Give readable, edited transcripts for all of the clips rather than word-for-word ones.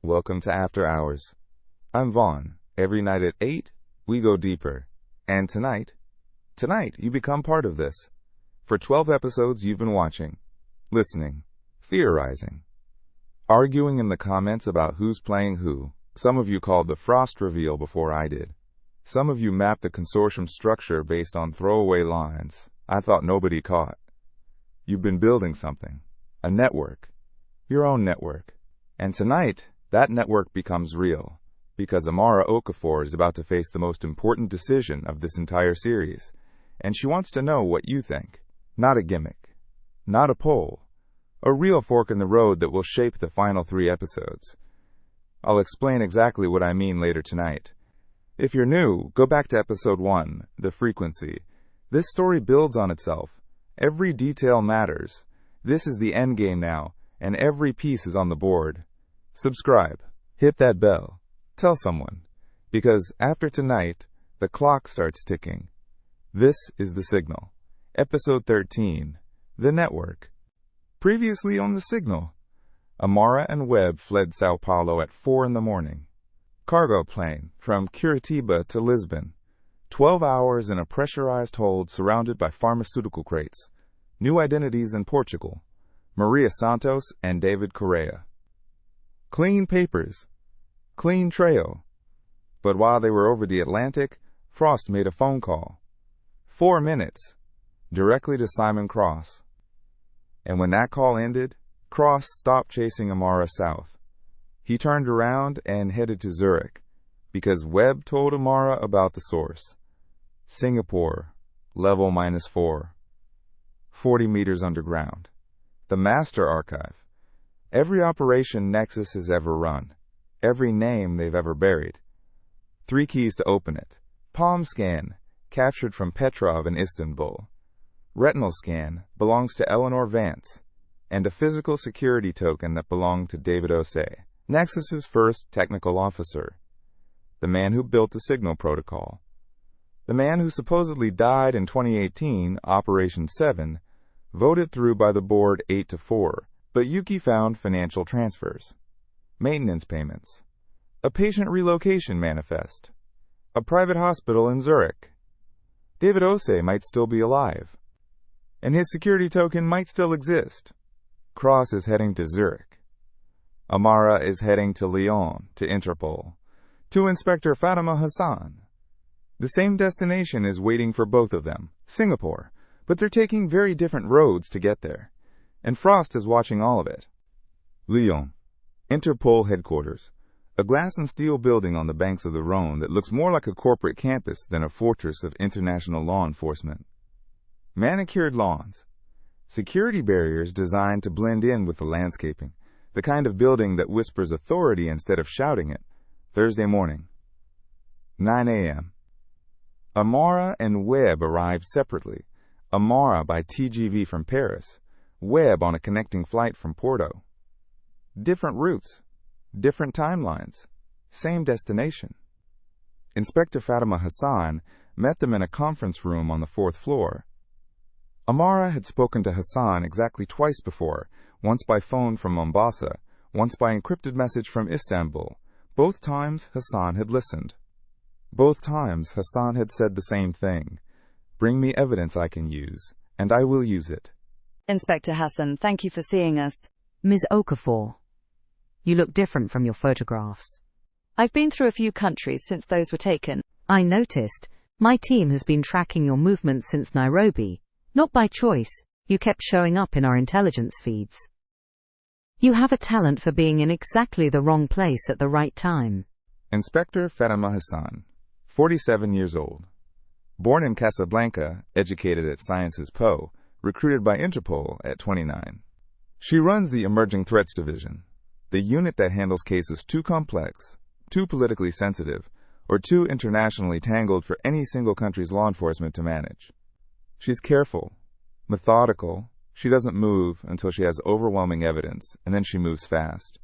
Welcome to After Hours. I'm Vaughn. Every night at 8, we go deeper. And tonight, you become part of this. For 12 episodes, you've been watching, listening, theorizing, arguing in the comments about who's playing who. Some of you called the Frost reveal before I did. Some of you mapped the consortium structure based on throwaway lines I thought nobody caught. You've been building something, a network, your own network. And tonight, that network becomes real, because Amara Okafor is about to face the most important decision of this entire series, and she wants to know what you think. Not a gimmick, not a poll, a real fork in the road that will shape the final 3 episodes. I'll explain exactly what I mean later tonight. If you're new, go back to episode 1, The Frequency. This story builds on itself. Every detail matters. This is the endgame now, and every piece is on the board. Subscribe. Hit that bell. Tell someone. Because after tonight, the clock starts ticking. This is The Signal. Episode 13. The Network. Previously on The Signal, Amara and Webb fled Sao Paulo at 4 in the morning. Cargo plane from Curitiba to Lisbon. 12 hours in a pressurized hold surrounded by pharmaceutical crates. New identities in Portugal. Maria Santos and David Correa. Clean papers. Clean trail. But while they were over the Atlantic, Frost made a phone call. 4 minutes. Directly to Simon Cross. And when that call ended, Cross stopped chasing Amara south. He turned around and headed to Zurich, because Webb told Amara about the source. Singapore, level -4. 40 meters underground. The master archive. Every operation Nexus has ever run. Every name they've ever buried. 3 keys to open it. Palm scan, captured from Petrov in Istanbul. Retinal scan belongs to Eleanor Vance. And a physical security token that belonged to David Osei, Nexus's first technical officer. The man who built the signal protocol. The man who supposedly died in 2018, Operation 7, voted through by the board 8-4, but Yuki found financial transfers, maintenance payments, a patient relocation manifest, a private hospital in Zurich. David Osei might still be alive, and his security token might still exist. Cross is heading to Zurich. Amara is heading to Lyon, to Interpol, to Inspector Fatima Hassan. The same destination is waiting for both of them, Singapore, but they're taking very different roads to get there, and Frost is watching all of it. Lyon, Interpol headquarters, a glass and steel building on the banks of the Rhone that looks more like a corporate campus than a fortress of international law enforcement. Manicured lawns, security barriers designed to blend in with the landscaping, the kind of building that whispers authority instead of shouting it. Thursday morning, 9 a.m. Amara and Webb arrived separately. Amara by TGV from Paris, Webb on a connecting flight from Porto. Different routes, different timelines, same destination. Inspector Fatima Hassan met them in a conference room on the 4th floor. Amara had spoken to Hassan exactly twice before, once by phone from Mombasa, once by encrypted message from Istanbul. Both times Hassan had listened. Both times Hassan had said the same thing. Bring me evidence I can use, and I will use it. Inspector Hassan, thank you for seeing us. Ms. Okafor, you look different from your photographs. I've been through a few countries since those were taken. I noticed. My team has been tracking your movements since Nairobi. Not by choice, you kept showing up in our intelligence feeds. You have a talent for being in exactly the wrong place at the right time. Inspector Fatima Hassan, 47 years old. Born in Casablanca, educated at Sciences Po, recruited by Interpol at 29. She runs the Emerging Threats Division, the unit that handles cases too complex, too politically sensitive, or too internationally tangled for any single country's law enforcement to manage. She's careful, methodical. She doesn't move until she has overwhelming evidence, and then she moves fast.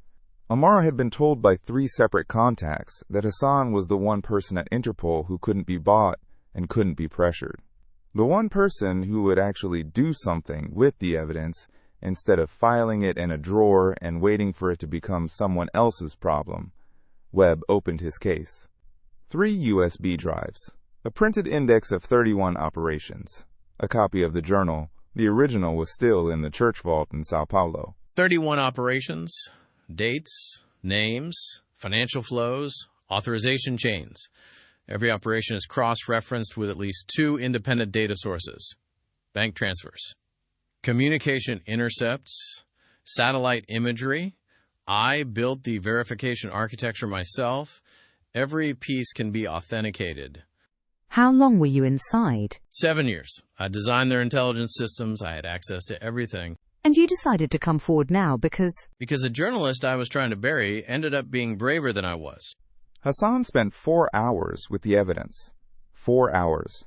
Amara had been told by 3 separate contacts that Hassan was the one person at Interpol who couldn't be bought and couldn't be pressured. The one person who would actually do something with the evidence Instead of filing it in a drawer and waiting for it to become someone else's problem, Webb opened his case. 3 USB drives, a printed index of 31 operations, a copy of the journal. The original was still in the church vault in Sao Paulo. 31 operations, dates, names, financial flows, authorization chains. Every operation is cross-referenced with at least 2 independent data sources. Bank transfers, communication intercepts, satellite imagery. I built the verification architecture myself. Every piece can be authenticated. How long were you inside? 7 years. I designed their intelligence systems. I had access to everything. And you decided to come forward now because A journalist I was trying to bury ended up being braver than I was. Hassan spent 4 hours with the evidence. 4 hours.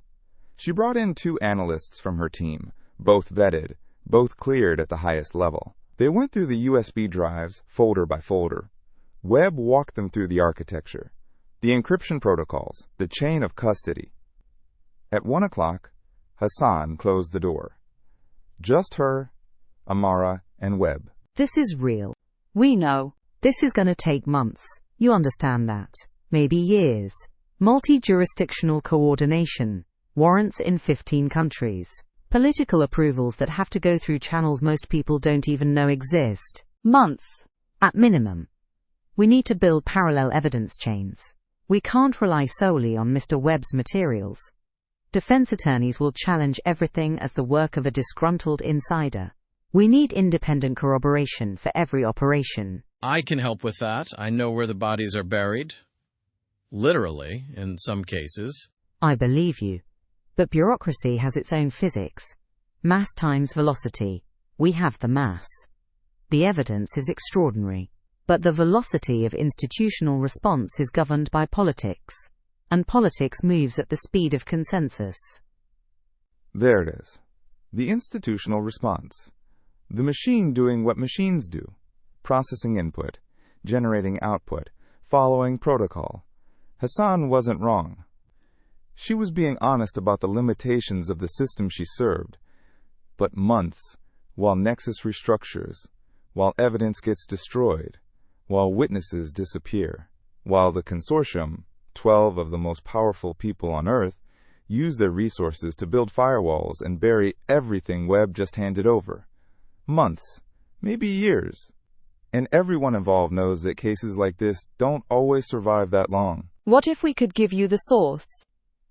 She brought in 2 analysts from her team, both vetted, both cleared at the highest level. They went through the USB drives, folder by folder. Webb walked them through the architecture, the encryption protocols, the chain of custody. At 1 o'clock, Hassan closed the door. Just her, Amara, and Webb. this is real. We know. This is going to take months. You understand that. Maybe years. Multi-jurisdictional coordination. Warrants in 15 countries. Political approvals that have to go through channels most people don't even know exist. Months. At minimum. We need to build parallel evidence chains. We can't rely solely on Mr. Webb's materials. Defense attorneys will challenge everything as the work of a disgruntled insider. We need independent corroboration for every operation. I can help with that. I know where the bodies are buried. Literally, in some cases. I believe you. But bureaucracy has its own physics. Mass times velocity. We have the mass. The evidence is extraordinary. But the velocity of institutional response is governed by politics. And politics moves at the speed of consensus. There it is. The institutional response. The machine doing what machines do. Processing input, generating output, following protocol. Hassan wasn't wrong. She was being honest about the limitations of the system she served. But months, while Nexus restructures, while evidence gets destroyed, while witnesses disappear, while the consortium, 12 of the most powerful people on Earth, use their resources to build firewalls and bury everything Webb just handed over. Months, maybe years. And everyone involved knows that cases like this don't always survive that long. What if we could give you the source?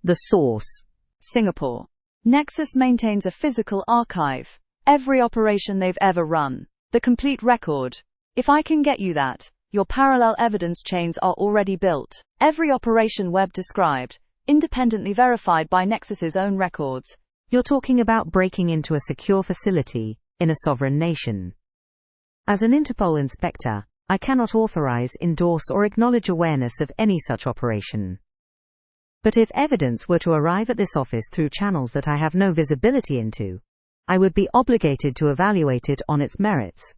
The source. Singapore. Nexus maintains a physical archive. Every operation they've ever run. The complete record. If I can get you that, your parallel evidence chains are already built. Every operation Webb described, independently verified by Nexus's own records. You're talking about breaking into a secure facility in a sovereign nation. As an Interpol inspector, I cannot authorize, endorse, or acknowledge awareness of any such operation. But if evidence were to arrive at this office through channels that I have no visibility into, I would be obligated to evaluate it on its merits,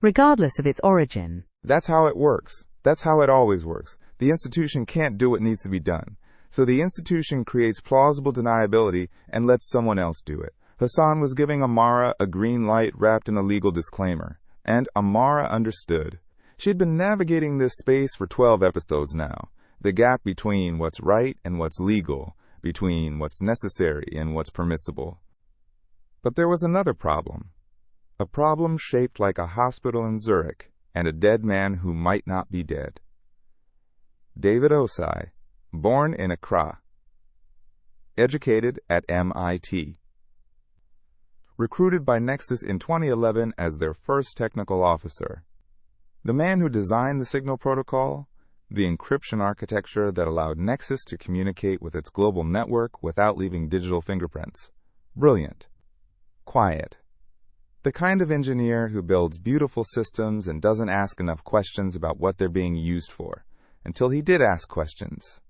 regardless of its origin. That's how it works. That's how it always works. The institution can't do what needs to be done. So the institution creates plausible deniability and lets someone else do it. Hassan was giving Amara a green light wrapped in a legal disclaimer. And Amara understood. She'd been navigating this space for 12 episodes now. The gap between what's right and what's legal, between what's necessary and what's permissible. But there was another problem. A problem shaped like a hospital in Zurich and a dead man who might not be dead. David Osei, born in Accra. Educated at MIT. Recruited by Nexus in 2011 as their first technical officer. The man who designed the signal protocol, the encryption architecture that allowed Nexus to communicate with its global network without leaving digital fingerprints. Brilliant. Quiet. The kind of engineer who builds beautiful systems and doesn't ask enough questions about what they're being used for, until he did ask questions.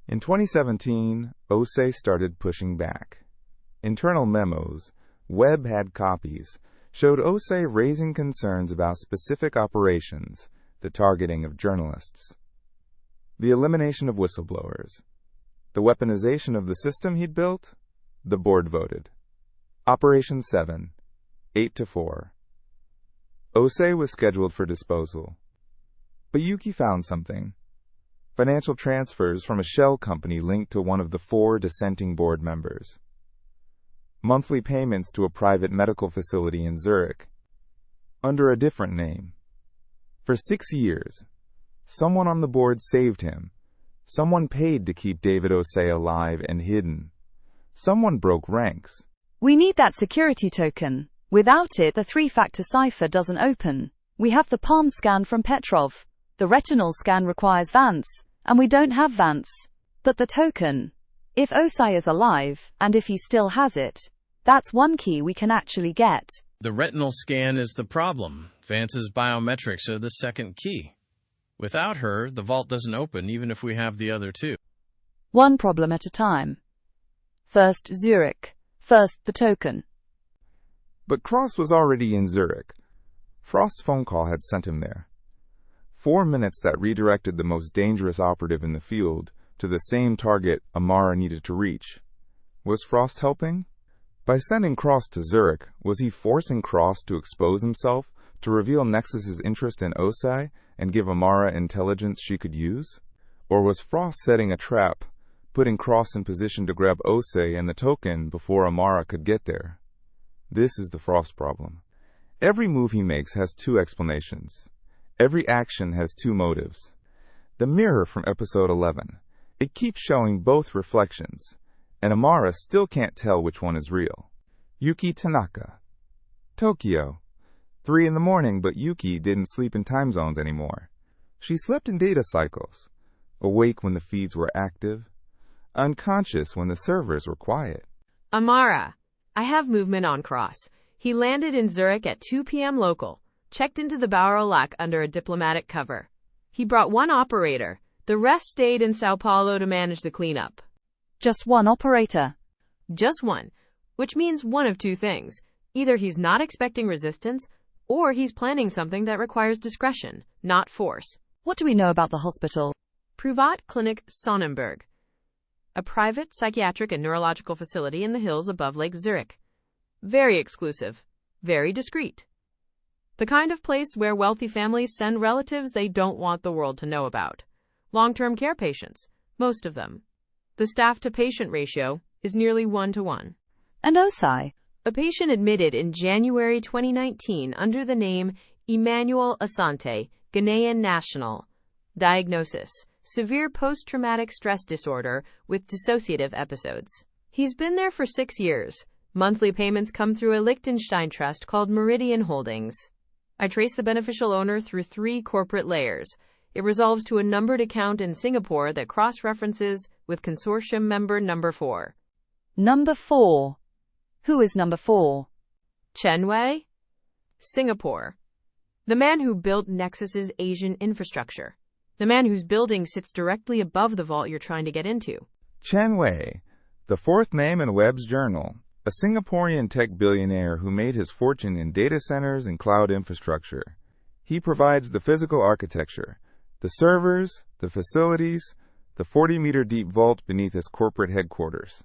In 2017, Osei started pushing back. Internal memos, Webb had copies, showed Osei raising concerns about specific operations, the targeting of journalists, the elimination of whistleblowers, the weaponization of the system he'd built. The board voted. Operation 7, 8-4, Osei was scheduled for disposal. But Yuki found something. Financial transfers from a shell company linked to one of the 4 dissenting board members. Monthly payments to a private medical facility in Zurich, under a different name. For 6 years, someone on the board saved him. Someone paid to keep David Osei alive and hidden. Someone broke ranks. We need that security token. Without it, the 3-factor cipher doesn't open. We have the palm scan from Petrov. The retinal scan requires Vance, and we don't have Vance. But the token. If Osei is alive, and if he still has it, that's one key we can actually get. The retinal scan is the problem. Vance's biometrics are the second key. Without her, the vault doesn't open, even if we have the other 2. One problem at a time. First Zurich. First the token. But Cross was already in Zurich. Frost's phone call had sent him there. 4 minutes that redirected the most dangerous operative in the field to the same target Amara needed to reach. Was Frost helping? By sending Cross to Zurich, was he forcing Cross to expose himself, to reveal Nexus's interest in Osei and give Amara intelligence she could use? Or was Frost setting a trap, putting Cross in position to grab Osei and the token before Amara could get there? This is the Frost problem. Every move he makes has 2 explanations. Every action has 2 motives. The mirror from episode 11. It keeps showing both reflections, and Amara still can't tell which one is real. Yuki Tanaka. Tokyo. 3 in the morning, but Yuki didn't sleep in time zones anymore. She slept in data cycles, awake when the feeds were active, unconscious when the servers were quiet. Amara, I have movement on Cross. He landed in Zurich at 2 p.m. local, checked into the Baurolac under a diplomatic cover. He brought 1 operator. The rest stayed in Sao Paulo to manage the cleanup. Just 1 operator. Just 1, which means one of 2 things. Either he's not expecting resistance, or he's planning something that requires discretion, not force. What do we know about the hospital? Privat Clinic Sonnenberg, a private psychiatric and neurological facility in the hills above Lake Zurich. Very exclusive, very discreet. The kind of place where wealthy families send relatives they don't want the world to know about. Long-term care patients, most of them. The staff-to-patient ratio is nearly 1-to-1. And Osei? A patient admitted in January 2019 under the name Emmanuel Asante, Ghanaian national. Diagnosis: severe post-traumatic stress disorder with dissociative episodes. He's been there for 6 years. Monthly payments come through a Liechtenstein trust called Meridian Holdings. I trace the beneficial owner through 3 corporate layers. It resolves to a numbered account in Singapore that cross-references with consortium member number 4. Number 4. Who is number 4? Chen Wei? Singapore. The man who built Nexus's Asian infrastructure. The man whose building sits directly above the vault you're trying to get into. Chen Wei, the 4th name in Webb's journal, a Singaporean tech billionaire who made his fortune in data centers and cloud infrastructure. He provides the physical architecture, the servers, the facilities, the 40-meter deep vault beneath his corporate headquarters.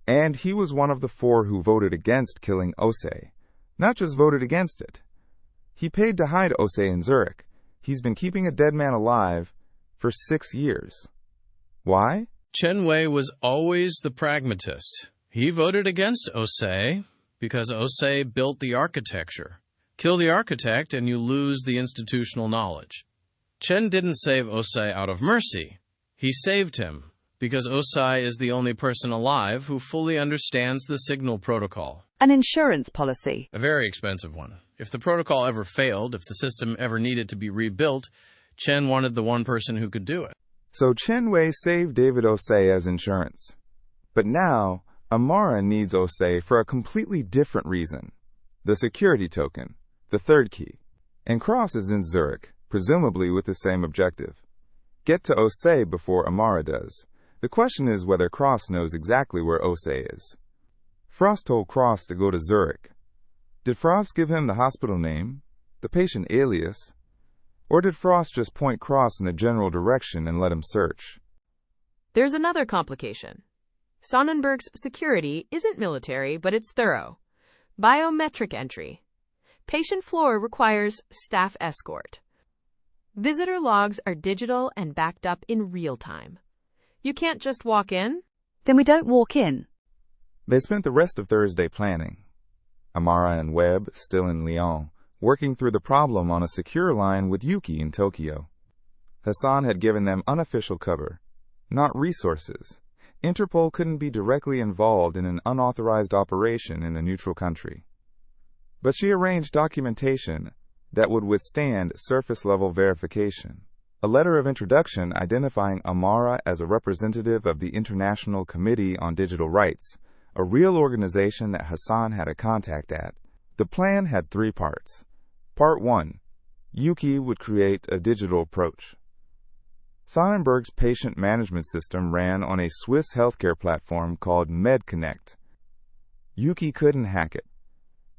And he was one of the 4 who voted against killing Osei. Not just voted against it. He paid to hide Osei in Zurich. He's been keeping a dead man alive for 6 years. Why? Chen Wei was always the pragmatist. He voted against Osei because Osei built the architecture. Kill the architect and you lose the institutional knowledge. Chen didn't save Osei out of mercy. He saved him because Osei is the only person alive who fully understands the signal protocol. An insurance policy. A very expensive one. If the protocol ever failed, if the system ever needed to be rebuilt, Chen wanted the one person who could do it. So Chen Wei saved David Osei as insurance. But now, Amara needs Osei for a completely different reason. The security token, the 3rd key. And Cross is in Zurich, presumably with the same objective. Get to Osei before Amara does. The question is whether Cross knows exactly where Osei is. Frost told Cross to go to Zurich. Did Frost give him the hospital name, the patient alias, or did Frost just point Cross in the general direction and let him search? There's another complication. Sonnenberg's security isn't military, but it's thorough. Biometric entry. Patient floor requires staff escort. Visitor logs are digital and backed up in real time. You can't just walk in? Then we don't walk in. They spent the rest of Thursday planning. Amara and Webb, still in Lyon, working through the problem on a secure line with Yuki in Tokyo. Hassan had given them unofficial cover, not resources. Interpol couldn't be directly involved in an unauthorized operation in a neutral country. But she arranged documentation that would withstand surface-level verification. A letter of introduction identifying Amara as a representative of the International Committee on Digital Rights, a real organization that Hassan had a contact at. The plan had 3 parts. Part 1. Yuki would create a digital approach. Sonnenberg's patient management system ran on a Swiss healthcare platform called MedConnect. Yuki couldn't hack it.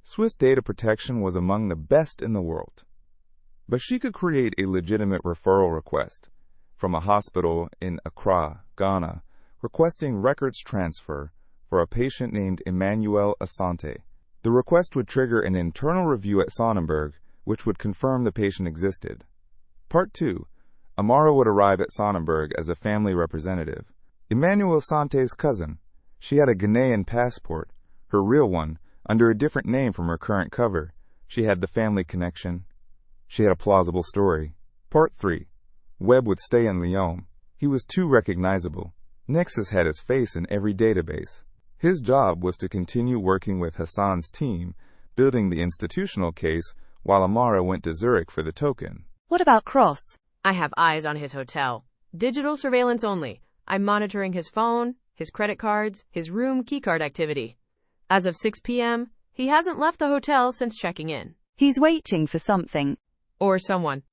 Swiss data protection was among the best in the world. But she could create a legitimate referral request from a hospital in Accra, Ghana, requesting records transfer for a patient named Emmanuel Asante. The request would trigger an internal review at Sonnenberg, which would confirm the patient existed. Part 2. Amara would arrive at Sonnenberg as a family representative. Emmanuel Asante's cousin. She had a Ghanaian passport, her real one, under a different name from her current cover. She had the family connection. She had a plausible story. Part 3. Webb would stay in Lyon. He was too recognizable. Nexus had his face in every database. His job was to continue working with Hassan's team, building the institutional case, while Amara went to Zurich for the token. What about Cross? I have eyes on his hotel. Digital surveillance only. I'm monitoring his phone, his credit cards, his room keycard activity. As of 6 p.m., he hasn't left the hotel since checking in. He's waiting for something. Or someone.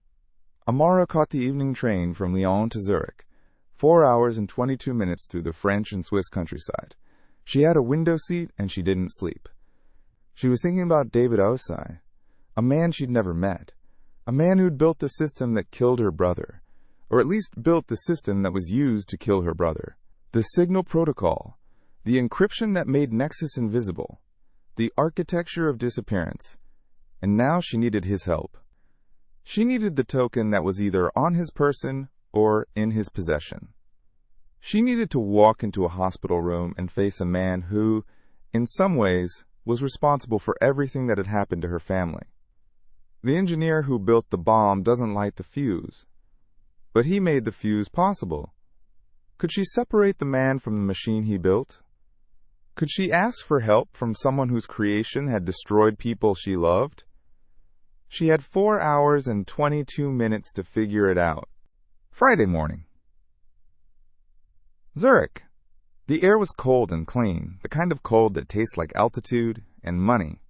Amara caught the evening train from Lyon to Zurich, 4 hours and 22 minutes through the French and Swiss countryside. She had a window seat and she didn't sleep. She was thinking about David Osei, a man she'd never met, a man who'd built the system that killed her brother, or at least built the system that was used to kill her brother. The signal protocol, the encryption that made Nexus invisible, the architecture of disappearance. And now she needed his help. She needed the token that was either on his person or in his possession. She needed to walk into a hospital room and face a man who, in some ways, was responsible for everything that had happened to her family. The engineer who built the bomb doesn't light the fuse, but he made the fuse possible. Could she separate the man from the machine he built? Could she ask for help from someone whose creation had destroyed people she loved? She had 4 hours and 22 minutes to figure it out. Friday morning. Zurich. The air was cold and clean, the kind of cold that tastes like altitude and money.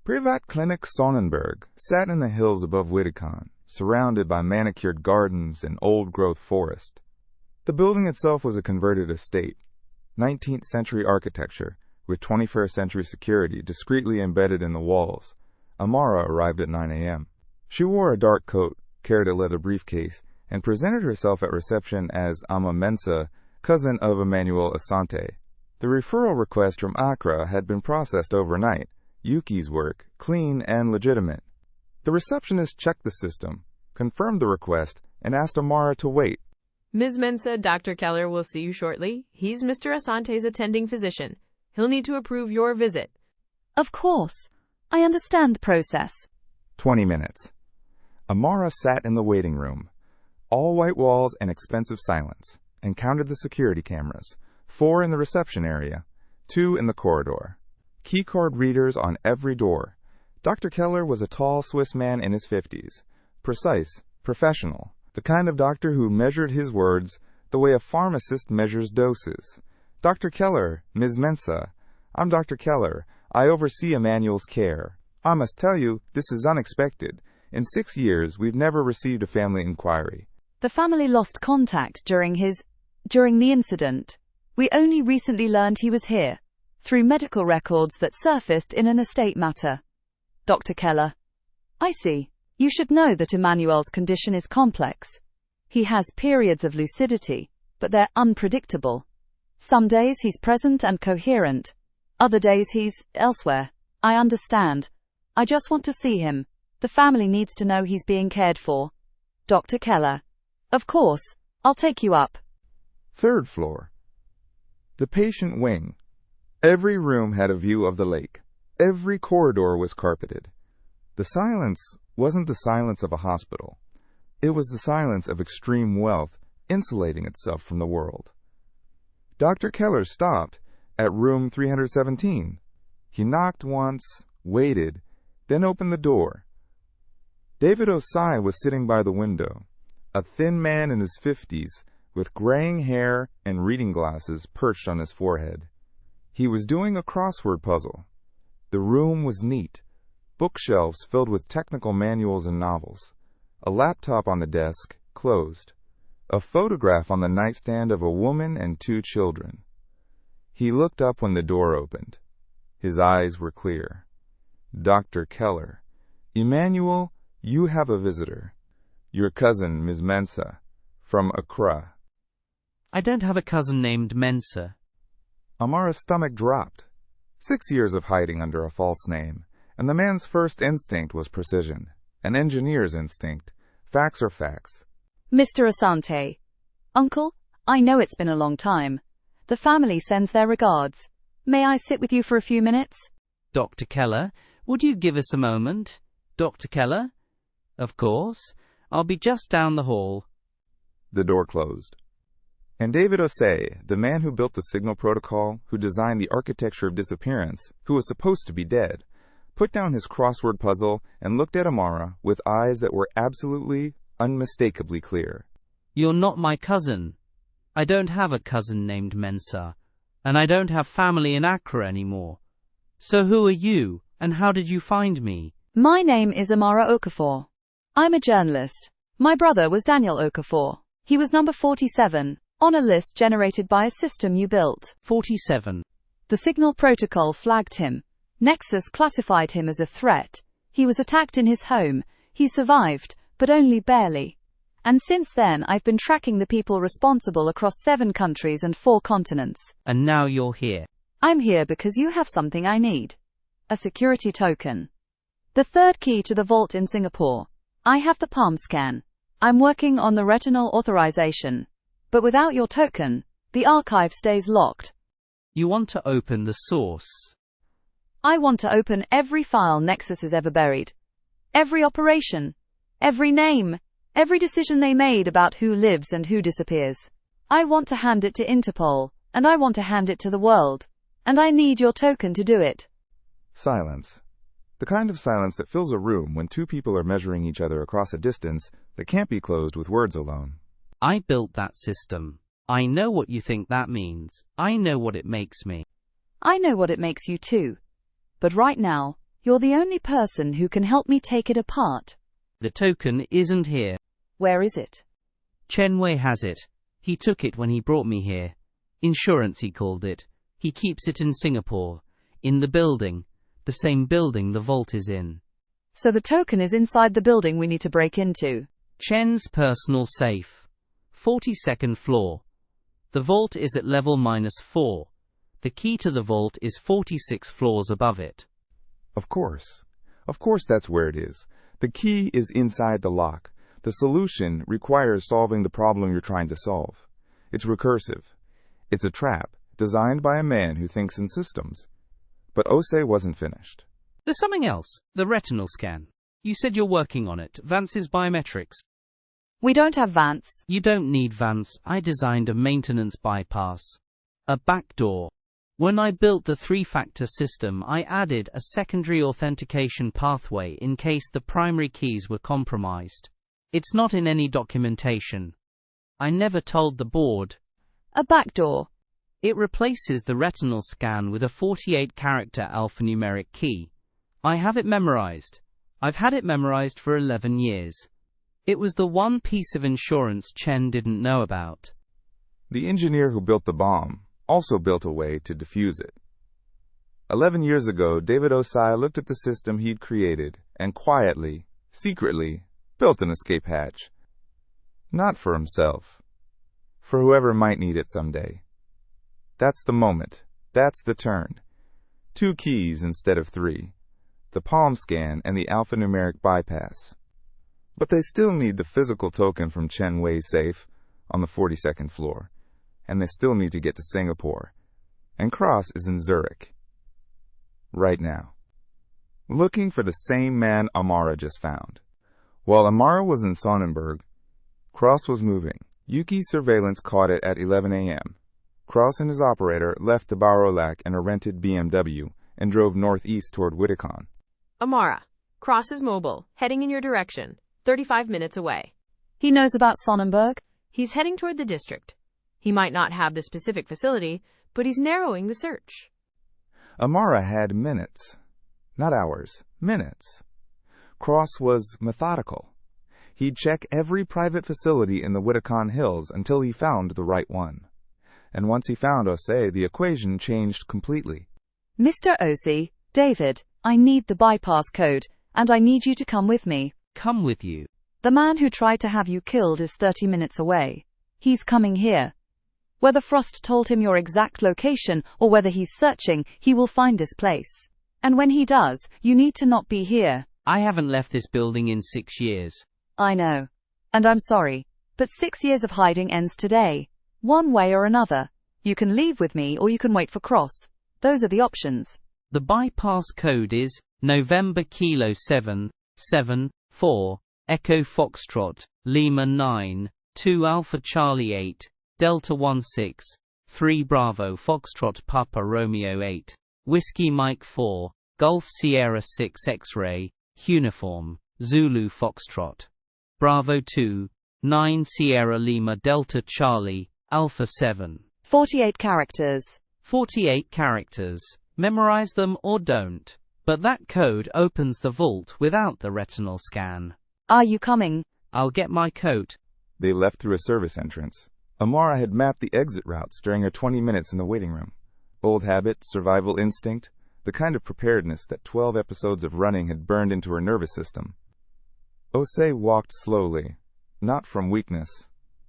Privatklinik Sonnenberg sat in the hills above Wittekon, surrounded by manicured gardens and old-growth forest. The building itself was a converted estate, 19th century architecture, with 21st century security discreetly embedded in the walls. Amara arrived at 9 a.m. She wore a dark coat, carried a leather briefcase, and presented herself at reception as Ama Mensa, cousin of Emmanuel Asante. The referral request from Accra had been processed overnight. Yuki's work, clean and legitimate. The receptionist checked the system, confirmed the request, and asked Amara to wait. Ms. Mensa, Dr. Keller will see you shortly. He's Mr. Asante's attending physician. He'll need to approve your visit. Of course. I understand the process. 20 minutes. Amara sat in the waiting room, all white walls and expensive silence, and counted the security cameras, 4 in the reception area, 2 in the corridor. Keycard readers on every door. Dr. Keller was a tall Swiss man in his 50s, precise, professional, the kind of doctor who measured his words the way a pharmacist measures doses. Dr. Keller, Ms. Mensa, I'm Dr. Keller. I oversee Emmanuel's care. I must tell you, this is unexpected. In 6 years, we've never received a family inquiry. The family lost contact during the incident. We only recently learned he was here, through medical records that surfaced in an estate matter. Dr. Keller. I see. You should know that Emmanuel's condition is complex. He has periods of lucidity, but they're unpredictable. Some days he's present and coherent. Other days he's elsewhere. I understand. I just want to see him. The family needs to know he's being cared for. Dr. Keller. Of course, I'll take you up. 3rd floor. The patient wing. Every room had a view of the lake. Every corridor was carpeted. The silence wasn't the silence of a hospital. It was the silence of extreme wealth insulating itself from the world. Dr. Keller stopped at room 317. He knocked once, waited, then opened the door. David Osei was sitting by the window, a thin man in his 50s with graying hair and reading glasses perched on his forehead. He was doing a crossword puzzle. The room was neat, bookshelves filled with technical manuals and novels, a laptop on the desk, closed, a photograph on the nightstand of a woman and 2 children. He looked up when the door opened. His eyes were clear. Dr. Keller. Emmanuel, you have a visitor. Your cousin, Ms. Mensah, from Accra. I don't have a cousin named Mensah. Amara's stomach dropped. 6 years of hiding under a false name, and the man's first instinct was precision, an engineer's instinct. Facts are facts. Mr. Asante. Uncle, I know it's been a long time. The family sends their regards. May I sit with you for a few minutes? Dr. Keller, would you give us a moment? Dr. Keller? Of course. I'll be just down the hall. The door closed. And David Osei, the man who built the signal protocol, who designed the architecture of disappearance, who was supposed to be dead, put down his crossword puzzle and looked at Amara with eyes that were absolutely, unmistakably clear. You're not my cousin. I don't have a cousin named Mensah, and I don't have family in Accra anymore. So who are you, and how did you find me? My name is Amara Okafor. I'm a journalist. My brother was Daniel Okafor. He was number 47, on a list generated by a system you built. 47. The signal protocol flagged him. Nexus classified him as a threat. He was attacked in his home. He survived, but only barely. And since then I've been tracking the people responsible across 7 countries and 4 continents. And now you're here. I'm here because you have something I need. A security token. The 3rd key to the vault in Singapore. I have the palm scan. I'm working on the retinal authorization. But without your token, the archive stays locked. You want to open the source. I want to open every file Nexus has ever buried. Every operation. Every name. Every decision they made about who lives and who disappears. I want to hand it to Interpol, and I want to hand it to the world. And I need your token to do it. Silence. The kind of silence that fills a room when 2 people are measuring each other across a distance that can't be closed with words alone. I built that system. I know what you think that means. I know what it makes me. I know what it makes you too. But right now, you're the only person who can help me take it apart. The token isn't here. Where is it? Chen has it. He took it when he brought me here. Insurance, he called it. He keeps it in Singapore. In the building. The same building the vault is in. So the token is inside the building we need to break into. Chen's personal safe. 42nd floor. The vault is at level -4. The key to the vault is 46 floors above it. Of course. Of course that's where it is. The key is inside the lock. The solution requires solving the problem you're trying to solve. It's recursive. It's a trap, designed by a man who thinks in systems. But Osei wasn't finished. There's something else. The retinal scan. You said you're working on it. Vance's biometrics. We don't have Vance. You don't need Vance. I designed a maintenance bypass. A backdoor. When I built the 3-factor system, I added a secondary authentication pathway in case the primary keys were compromised. It's not in any documentation. I never told the board. A backdoor. It replaces the retinal scan with a 48-character alphanumeric key. I have it memorized. I've had it memorized for 11 years. It was the one piece of insurance Chen didn't know about. The engineer who built the bomb also built a way to defuse it. 11 years ago, David Osei looked at the system he'd created and quietly, secretly, built an escape hatch. Not for himself. For whoever might need it someday. That's the moment. That's the turn. 2 keys instead of 3. the palm scan, and the alphanumeric bypass. But they still need the physical token from Chen Wei's safe on the 42nd floor, and they still need to get to Singapore. And Cross is in Zurich right now, looking for the same man Amara just found. While Amara was in Sonnenberg, Cross was moving. Yuki's surveillance caught it at 11 a.m. Cross and his operator left the Barolac in a rented BMW and drove northeast toward Wittikon. Amara, Cross is mobile, heading in your direction, 35 minutes away. He knows about Sonnenberg? He's heading toward the district. He might not have the specific facility, but he's narrowing the search. Amara had minutes. Not hours, minutes. Cross was methodical. He'd check every private facility in the Wittikon Hills until he found the right one. And once he found Osei, the equation changed completely. Mr. Osei, David, I need the bypass code, and I need you to come with me. Come with you. The man who tried to have you killed is 30 minutes away. He's coming here. Whether Frost told him your exact location or whether he's searching, he will find this place. And when he does, you need to not be here. I haven't left this building in 6 years. I know. And I'm sorry. But 6 years of hiding ends today. One way or another. You can leave with me or you can wait for Cross. Those are the options. The bypass code is November Kilo 7, 7, 4, Echo Foxtrot, Lima 9, 2 Alpha Charlie 8, Delta 16, 3 Bravo Foxtrot Papa Romeo 8, Whiskey Mike 4, Golf Sierra 6 X-Ray, Uniform, Zulu Foxtrot. Bravo 2, 9 Sierra Lima Delta Charlie, Alpha 7. 48 characters. 48 characters. Memorize them or don't. But that code opens the vault without the retinal scan. Are you coming? I'll get my coat. They left through a service entrance. Amara had mapped the exit routes during her 20 minutes in the waiting room. Old habit, survival instinct, the kind of preparedness that 12 episodes of running had burned into her nervous system. Osei walked slowly, not from weakness,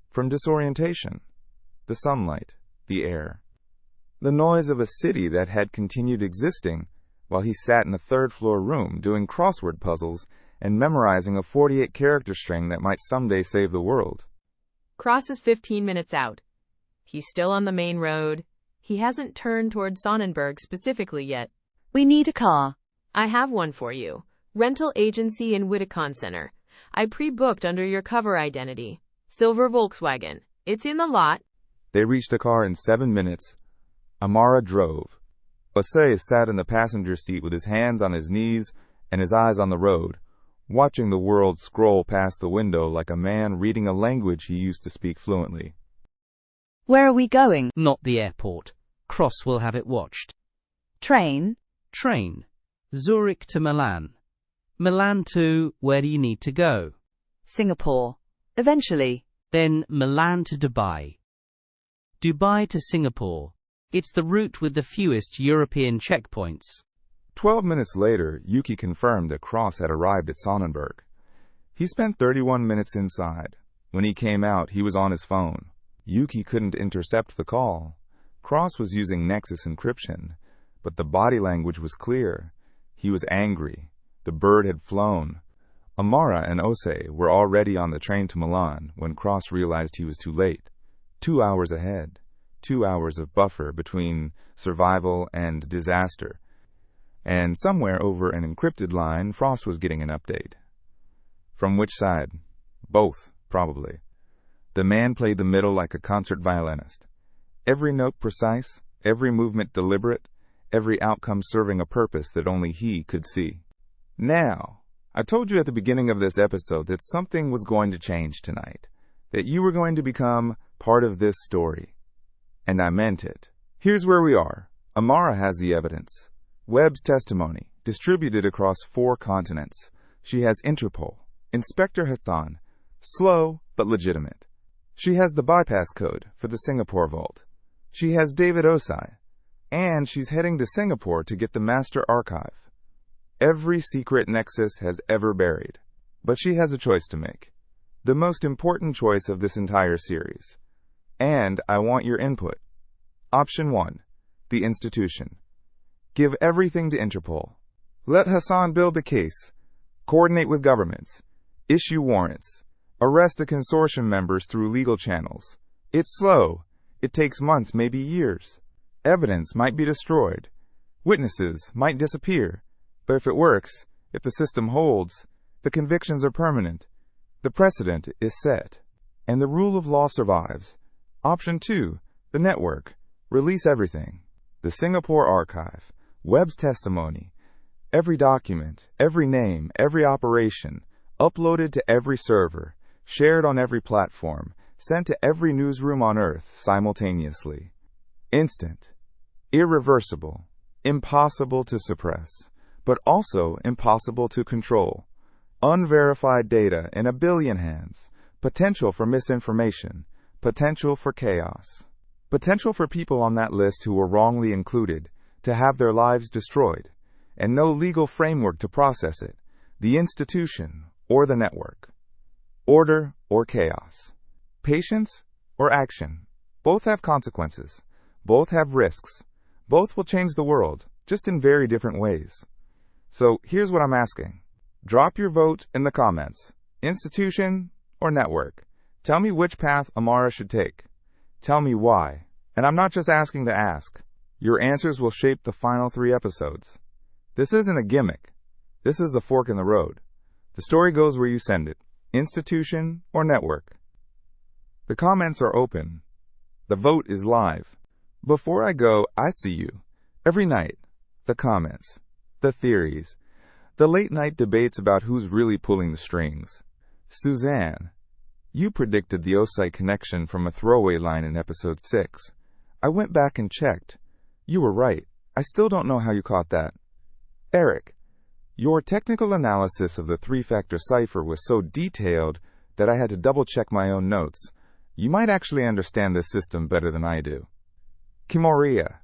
from disorientation. The sunlight, the air, the noise of a city that had continued existing while he sat in a third-floor room doing crossword puzzles and memorizing a 48-character string that might someday save the world. Cross is 15 minutes out. He's still on the main road. He hasn't turned toward Sonnenberg specifically yet. We need a car. I have one for you. Rental agency in Wittikon Center. I pre-booked under your cover identity. Silver Volkswagen. It's in the lot. They reached a car in 7 minutes. Amara drove. Osei sat in the passenger seat with his hands on his knees and his eyes on the road, watching the world scroll past the window like a man reading a language he used to speak fluently. Where are we going? Not the airport. Cross will have it watched. Train? Train. Zurich to Milan. Milan to, where do you need to go? Singapore. Eventually. Then Milan to Dubai. Dubai to Singapore. It's the route with the fewest European checkpoints. 12 minutes later, Yuki confirmed that Cross had arrived at Sonnenberg. He spent 31 minutes inside. When he came out, he was on his phone. Yuki couldn't intercept the call. Cross was using Nexus encryption, but the body language was clear. He was angry. The bird had flown. Amara and Osei were already on the train to Milan when Cross realized he was too late. 2 hours ahead. 2 hours of buffer between survival and disaster. And somewhere over an encrypted line, Frost was getting an update. From which side? Both, probably. The man played the middle like a concert violinist. Every note precise, every movement deliberate, every outcome serving a purpose that only he could see. Now, I told you at the beginning of this episode that something was going to change tonight, that you were going to become part of this story. And I meant it. Here's where we are. Amara has the evidence. Webb's testimony, distributed across 4 continents. She has Interpol. Inspector Hassan. Slow, but legitimate. She has the bypass code for the Singapore vault. She has David Osei. And she's heading to Singapore to get the master archive. Every secret Nexus has ever buried. But she has a choice to make. The most important choice of this entire series. And I want your input. Option 1. The institution. Give everything to Interpol. Let Hassan build the case, coordinate with governments, issue warrants, arrest the consortium members through legal channels. It's slow. It takes months, maybe years. Evidence might be destroyed. Witnesses might disappear. But if it works, if the system holds, the convictions are permanent. The precedent is set. And the rule of law survives. Option 2, the network. Release everything. The Singapore archive, Webb's testimony, every document, every name, every operation, uploaded to every server, shared on every platform, sent to every newsroom on Earth simultaneously. Instant, irreversible, impossible to suppress, but also impossible to control. Unverified data in a billion hands, potential for misinformation, potential for chaos. Potential for people on that list who were wrongly included to have their lives destroyed, and no legal framework to process it, the institution or the network. Order or chaos. Patience or action. Both have consequences. Both have risks. Both will change the world, just in very different ways. So here's what I'm asking. Drop your vote in the comments. Institution or network. Tell me which path Amara should take. Tell me why. And I'm not just asking to ask. Your answers will shape the final 3 episodes. This isn't a gimmick. This is the fork in the road. The story goes where you send it. Institution or network. The comments are open. The vote is live. Before I go, I see you. Every night. The comments. The theories. The late-night debates about who's really pulling the strings. Suzanne. You predicted the Osei connection from a throwaway line in episode 6. I went back and checked. You were right. I still don't know how you caught that. Eric, your technical analysis of the 3-factor cipher was so detailed that I had to double-check my own notes. You might actually understand this system better than I do. Kimoria,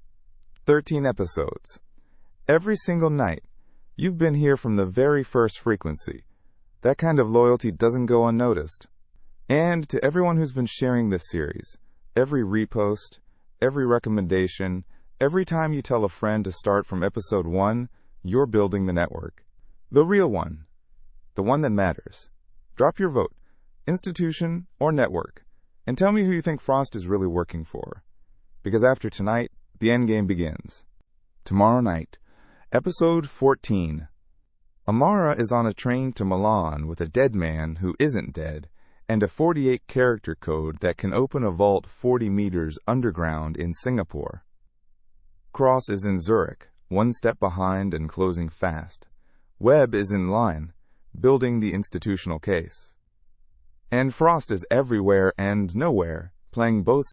13 episodes. Every single night. You've been here from the very first frequency. That kind of loyalty doesn't go unnoticed. And to everyone who's been sharing this series, every repost, every recommendation, every time you tell a friend to start from episode 1, you're building the network. The real one. The one that matters. Drop your vote, institution or network, and tell me who you think Frost is really working for. Because after tonight, the endgame begins. Tomorrow night, episode 14. Amara is on a train to Milan with a dead man who isn't dead, and a 48-character code that can open a vault 40 meters underground in Singapore. Cross is in Zurich, one step behind and closing fast. Webb is in Lyon, building the institutional case. And Frost is everywhere and nowhere, playing both